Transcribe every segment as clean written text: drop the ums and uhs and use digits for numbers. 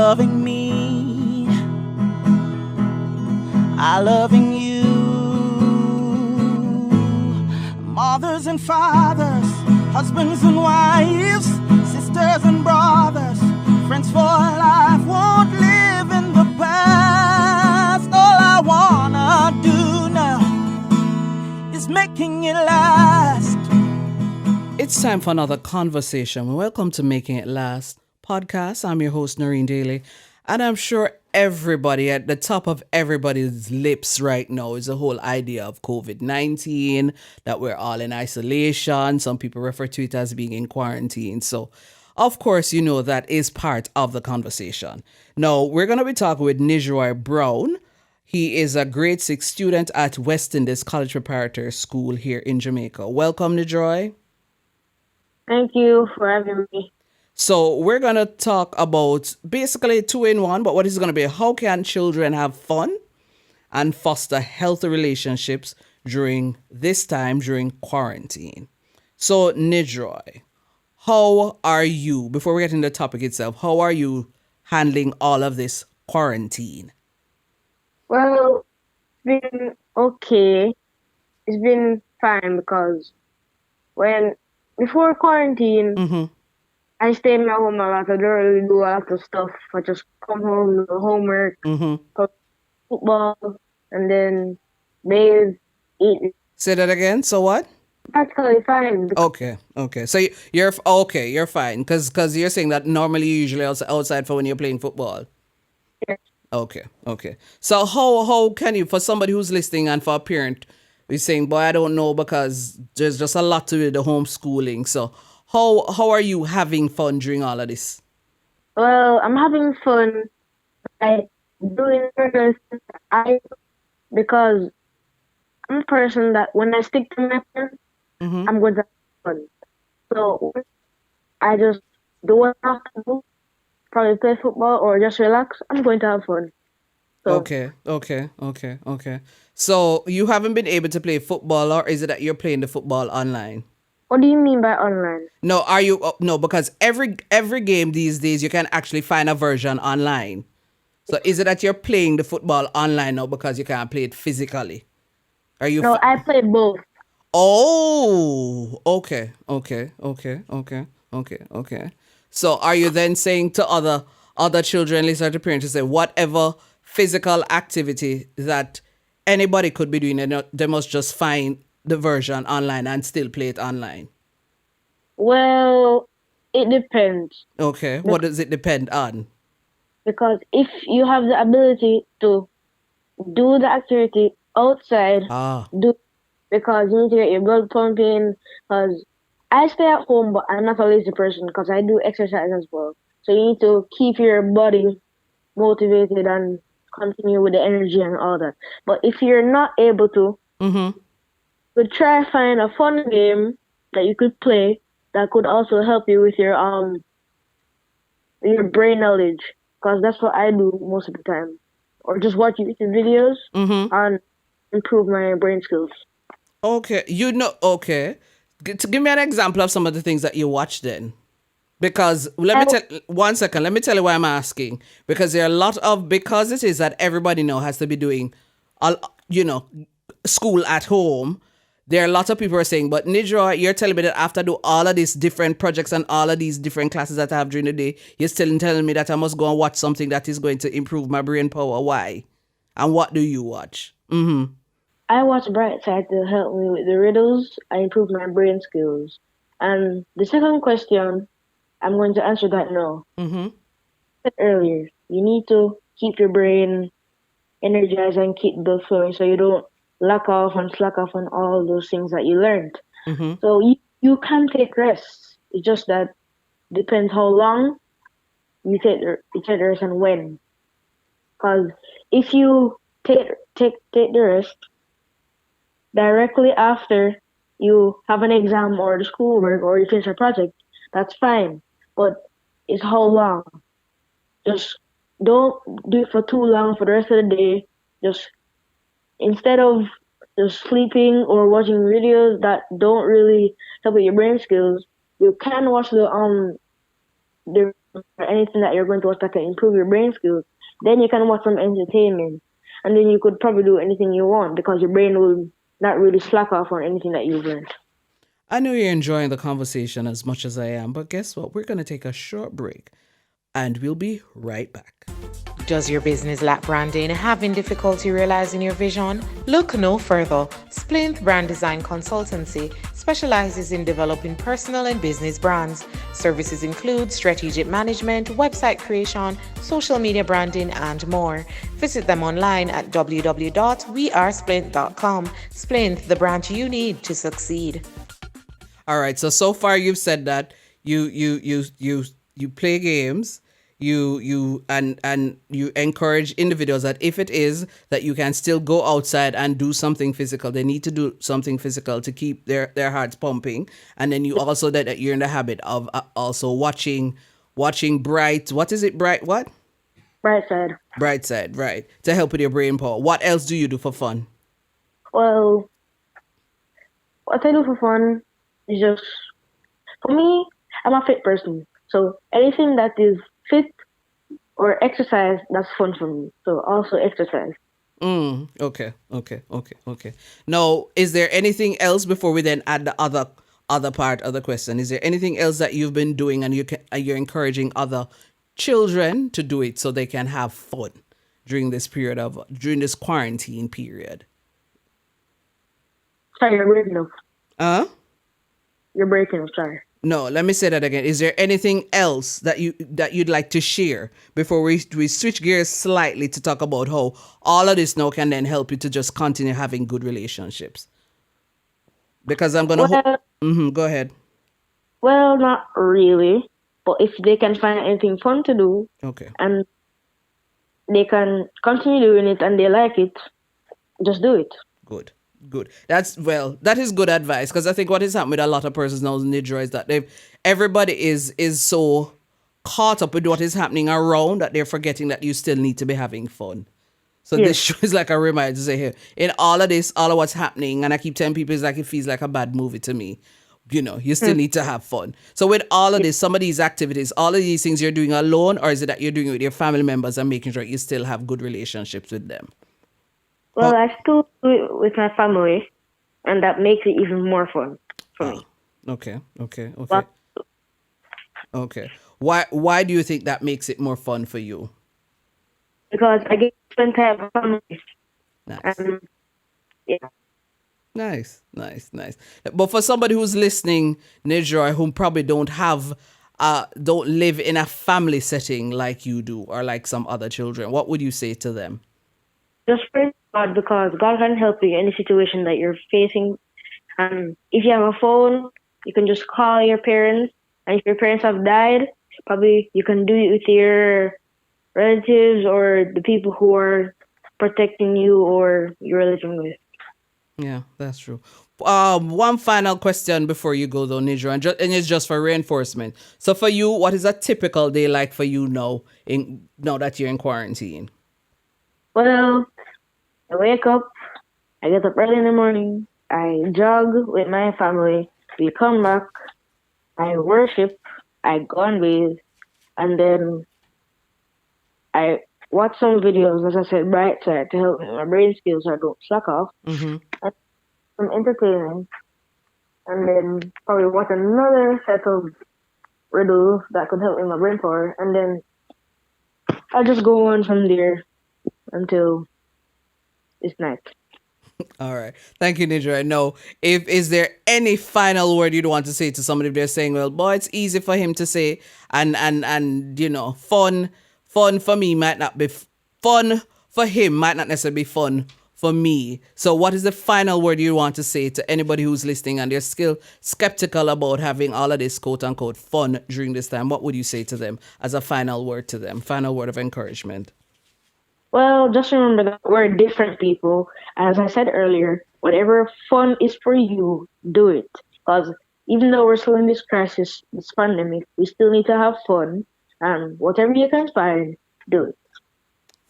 loving me, I loving you. Mothers and fathers, husbands and wives, sisters and brothers, friends for life, won't live in the past. All I wanna do now is making it last. It's time for another conversation. Welcome to Making It Last podcast. I'm your host, Noreen Daly, and I'm sure everybody at the top of everybody's lips right now is the whole idea of COVID-19, that we're all in isolation. Some people refer to it as being in quarantine. So, of course, you know that is part of the conversation. Now, we're going to be talking with Nigeroy Brown. He is a grade 6 student at West Indies College Preparatory School here in Jamaica. Welcome, Nigeroy. Thank you for having me. So we're going to talk about basically 2-in-1, but what is going to be how can children have fun and foster healthy relationships during this time, during quarantine. So Nigeroy, how are you, before we get into the topic itself, how are you handling all of this quarantine? Well, it's been okay. It's been fine because before quarantine, I stayed at home a lot. I don't really do a lot of stuff. I just come home, do homework, play football, and then bathe, eat. Say that again. So what? Practically fine. Okay. So you're fine because you're saying that normally you usually outside for when you're playing football. Yeah. Okay. So how can you, for somebody who's listening and for a parent who's saying, boy, I don't know because there's just a lot to the homeschooling. So how are you having fun during all of this? Well, I'm having fun by doing regular stuff because I'm a person that when I stick to my plan, I'm going to have fun. So I just do what I have to do, probably play football or just relax. I'm going to have fun. So, Okay. So you haven't been able to play football, or is it that you're playing the football online? what do you mean by online? No, are you no, because every game these days you can actually find a version online. So is it that you're playing the football online now because you can't play it physically? Are you No, I play both. Oh, okay. So are you then saying to other children, listen to parents, to say whatever physical activity that anybody could be doing, they must just find the version online and still play it online? Well, it depends. Okay, what does it depend on? Because if you have the ability to do the activity outside, because you need to get your blood pumping. Because I stay at home, but I'm not a lazy person because I do exercise as well. So you need to keep your body motivated and continue with the energy and all that. But if you're not able to, you try find a fun game that you could play that could also help you with your brain knowledge. Because that's what I do most of the time. Or just watch YouTube videos and improve my brain skills. Okay, okay. Give me an example of some of the things that you watch then. Because let me tell you why I'm asking. Because there are a lot of, because it is that everybody now has to be doing, school at home. There are a lot of people are saying, but Nigeroy, you're telling me that after I do all of these different projects and all of these different classes that I have during the day, you're still telling me that I must go and watch something that is going to improve my brain power. Why? And what do you watch? I watch Brightside to help me with the riddles. I improve my brain skills. And the second question, I'm going to answer that now. I said earlier, you need to keep your brain energized and keep blood flowing so you don't slack off on all those things that you learned. So you can take rests. It's just that depends how long you take the rest and when. Because if you take the rest directly after you have an exam or the schoolwork or you finish a project, that's fine. But it's how long. Just don't do it for too long for the rest of the day. Just instead of just sleeping or watching videos that don't really help with your brain skills, you can watch the or anything that you're going to watch that can improve your brain skills, then you can watch some entertainment. And then you could probably do anything you want because your brain will not really slack off on anything that you've learned. I know you're enjoying the conversation as much as I am, but guess what? We're going to take a short break and we'll be right back. Does your business lack branding? Having difficulty realizing your vision? Look no further. Splinth Brand Design Consultancy specializes in developing personal and business brands. Services include strategic management, website creation, social media branding, and more. Visit them online at www.wearesplint.com. Splinth, the brand you need to succeed. All right. So far you've said that you play games, you encourage individuals that if it is that you can still go outside and do something physical, they need to do something physical to keep their hearts pumping. And then you also that you're in the habit of also watching Bright. What is it? Bright what? Brightside. Brightside, right. To help with your brain power. What else do you do for fun? Well, what I do for fun is just, for me, I'm a fit person. So anything that is fit or exercise, that's fun for me. So also exercise. Okay. Now, is there anything else before we then add the other part of the question? Is there anything else that you've been doing and you're encouraging other children to do it so they can have fun during this quarantine period? Sorry, you're breaking up. You're breaking up, sorry. No, let me say that again. Is there anything else that you'd like to share before we switch gears slightly to talk about how all of this now can then help you to just continue having good relationships? Because I'm going to... go ahead. Well, not really. But if they can find anything fun to do, okay, and they can continue doing it and they like it, just do it. Good. That is good advice, because I think what has happened with a lot of persons now in Nigeroy is that everybody is so caught up with what is happening around that they're forgetting that you still need to be having fun. So This show is like a reminder to say, here, in all of this, all of what's happening, and I keep telling people, it's like it feels like a bad movie to me. You still need to have fun. So with all of this, some of these activities, all of these things you're doing alone, or is it that you're doing it with your family members and making sure you still have good relationships with them? Well, I still do it with my family, and that makes it even more fun for me. Okay. Okay. Why do you think that makes it more fun for you? Because I get to spend time with family. Nice. Yeah. Nice. But for somebody who's listening, Nigeroy, who probably don't live in a family setting like you do, or like some other children, what would you say to them? Just pray to God, because God can help you in any situation that you're facing. And if you have a phone, you can just call your parents. And if your parents have died, probably you can do it with your relatives or the people who are protecting you or you're living with. Yeah, that's true. One final question before you go though, Nigeroy, and it's just for reinforcement. So for you, what is a typical day like for you now that you're in quarantine? Well, I wake up, I get up early in the morning, I jog with my family, we come back, I worship, I go and bathe, and then I watch some videos, as I said, Brightside, to help my brain skills so I don't slack off. Mm-hmm. And some entertainment, and then probably watch another set of riddles that could help with my brain power, and then I'll just go on from there until it's night. All right. Thank you, Nigeroy. No, is there any final word you'd want to say to somebody if they're saying, well, boy, it's easy for him to say, and fun for me might not be fun for him, might not necessarily be fun for me. So what is the final word you want to say to anybody who's listening and they're still skeptical about having all of this quote unquote fun during this time? What would you say to them as a final word to them? Final word of encouragement? Well, just remember that we're different people. As I said earlier, whatever fun is for you, do it. Because even though we're still in this crisis, this pandemic, we still need to have fun. And whatever you can find, do it.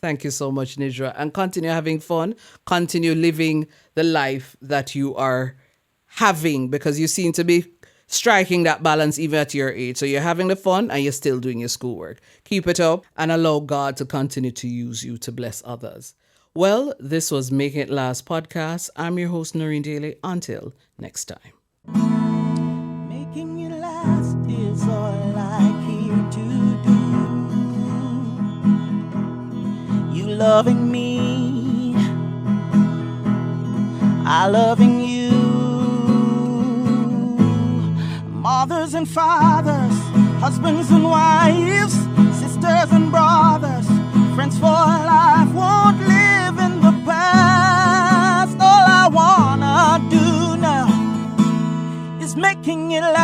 Thank you so much, Nigeroy. And continue having fun. Continue living the life that you are having, because you seem to be striking that balance even at your age. So you're having the fun and you're still doing your schoolwork. Keep it up and allow God to continue to use you to bless others. Well, this was Making It Last podcast. I'm your host, Noreen Daly. Until next time. Making it last is all I care to do. You loving me, I loving you. Mothers and fathers, husbands and wives, sisters and brothers, friends for life, won't live in the past. All I wanna do now is making it last.